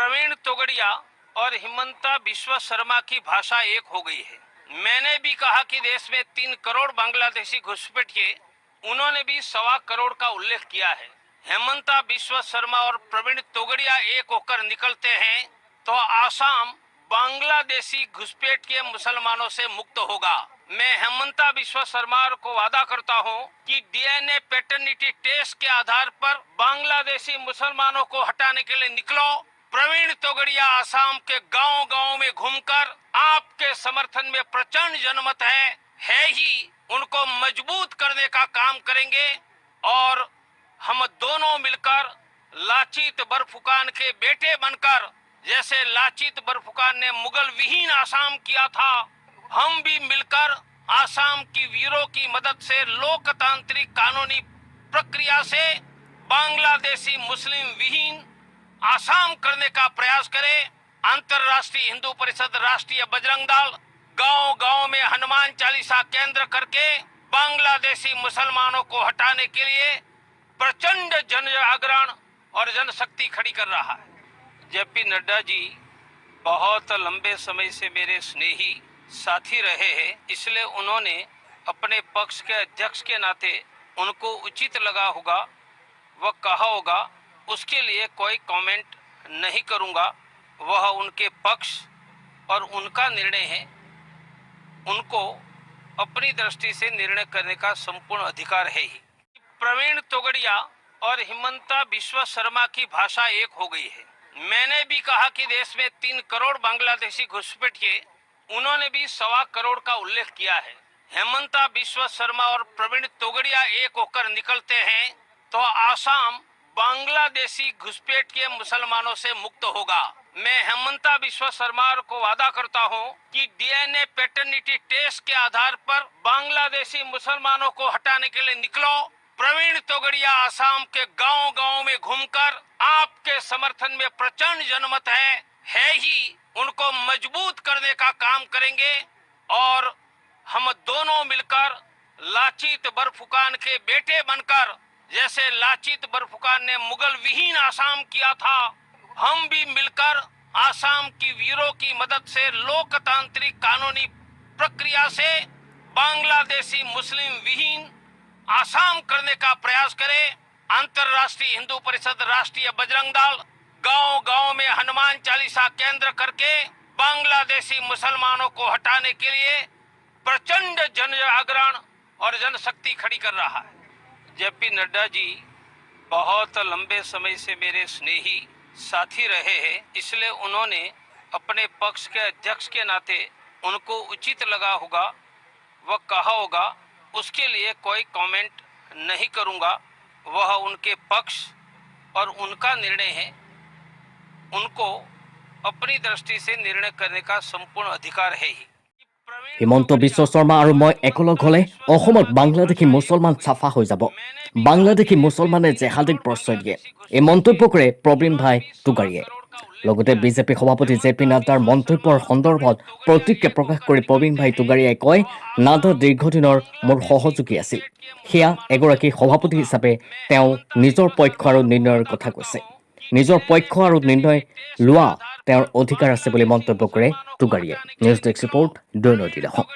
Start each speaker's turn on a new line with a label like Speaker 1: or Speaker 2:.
Speaker 1: प्रवीण तोगड़िया और हिमंता बिश्वा शर्मा की भाषा एक हो गई है। मैंने भी कहा कि देश में 3 करोड़ बांग्लादेशी घुसपैठिए, उन्होंने भी 1.25 करोड़ का उल्लेख किया है। हिमंता बिश्वा शर्मा और प्रवीण तोगड़िया एक होकर निकलते हैं तो आसाम बांग्लादेशी घुसपैठ के मुसलमानों से मुक्त होगा। मैं हेमंता बिश्वा शर्मा को वादा करता हूं कि डीएनए पैटर्निटी टेस्ट के आधार पर बांग्लादेशी मुसलमानों को हटाने के लिए निकलो। प्रवीण तोगड़िया आसाम के गांव-गांव में घूमकर आपके समर्थन में प्रचंड जनमत है ही उनको मजबूत करने का काम करेंगे और हम दोनों मिलकर लाचित बरफुकान के बेटे बनकर, जैसे लाचित बरफुकान ने मुगल विहीन आसाम किया था, हम भी मिलकर आसाम की वीरों की मदद से लोकतांत्रिक कानूनी प्रक्रिया से बांग्लादेशी मुस्लिम विहीन आसाम करने का प्रयास करें। अंतर्राष्ट्रीय हिंदू परिषद, राष्ट्रीय बजरंग दल गांव-गांव में हनुमान चालीसा केंद्र करके बांग्लादेशी मुसलमानों को हटाने के लिए प्रचंड जन जागरण और जनशक्ति खड़ी कर रहा है। जेपी नड्डा जी बहुत लंबे समय से मेरे स्नेही साथी रहे हैं, इसलिए उन्होंने अपने पक्ष के अध्यक्ष के नाते उनको उचित लगा होगा, वह कहा होगा, उसके लिए कोई कमेंट नहीं करूंगा। वह उनके पक्ष और उनका निर्णय है, उनको अपनी दृष्टि से निर्णय करने का संपूर्ण अधिकार है ही। प्रवीण तोगड़िया और हिमंता बिश्वा शर्मा की भाषा एक हो गई है। मैंने भी कहा कि देश में 3 करोड़ बांग्लादेशी घुसपैठिए, उन्होंने भी 1.25 करोड़ का उल्लेख किया है। हेमंता बिश्वा शर्मा और प्रवीण तोगड़िया एक होकर निकलते हैं तो आसाम बांग्लादेशी घुसपैठ के मुसलमानों से मुक्त होगा। मैं हेमंता बिश्वा शर्मा को वादा करता हूं कि डीएनए पैटर्निटी टेस्ट के आधार पर बांग्लादेशी मुसलमानों को हटाने के लिए निकलो। प्रवीण तोगड़िया आसाम के गांव-गांव में घूमकर आपके समर्थन में प्रचंड जनमत है ही उनको मजबूत करने का काम करेंगे और हम दोनों मिलकर लाचित बरफुकान के बेटे बनकर, जैसे लाचित बरफुकान ने मुगल विहीन आसाम किया था, हम भी मिलकर आसाम की वीरों की मदद से लोकतांत्रिक कानूनी प्रक्रिया से बांग्लादेशी मुस्लिम विहीन आसाम करने का प्रयास करें। अंतर्राष्ट्रीय हिंदू परिषद, राष्ट्रीय बजरंग दल गांव-गांव में हनुमान चालीसा केंद्र करके बांग्लादेशी मुसलमानों को हटाने के लिए प्रचंड जन जागरण और जनशक्ति खड़ी कर रहा है। जेपी नड्डा जी बहुत लंबे समय से मेरे स्नेही साथी रहे हैं, इसलिए उन्होंने अपने पक्ष के अध्यक्ष के नाते उनको उचित लगा होगा, वह कहा होगा, उसके लिए कोई कमेंट नहीं करूंगा। वह उनके पक्ष और उनका निर्णय है, उनको अपनी दृष्टि से निर्णय करने का संपूर्ण अधिकार है ही।
Speaker 2: হিমন্ত বিশ্ব শৰ্মা আৰু মই একেলগ হলে অসমত বাংলাদেশী মুছলমান চাফা হৈ যাব। বাংলাদেশী মুছলমানে জেহাদীক প্ৰশ্ৰয় দিয়ে, এই মন্তব্য কৰে প্ৰবীণ ভাই টুগাৰীয়ে। লগতে বিজেপি সভাপতি জেপি নাড্ডাৰ মন্তব্যৰ সন্দৰ্ভত প্ৰতিক্ৰিয়া প্ৰকাশ কৰি প্ৰবীণ ভাই টুগাৰীয়ে কয়, নাড্ডা দীৰ্ঘদিনৰ মোৰ সহযোগী আছিল। সেয়া এগৰাকী সভাপতি হিচাপে তেওঁ নিজৰ পক্ষ আৰু নিৰ্ণয়ৰ কথা কৈছে। নিজৰ পক্ষ আৰু নিৰ্ণয় লোৱা তেওঁৰ অধিকাৰ আছে বুলি মন্তব্য কৰে টুগাৰীয়ে। নিউজ ডেস্ক ৰিপৰ্ট, দৈনন্দিন অসম।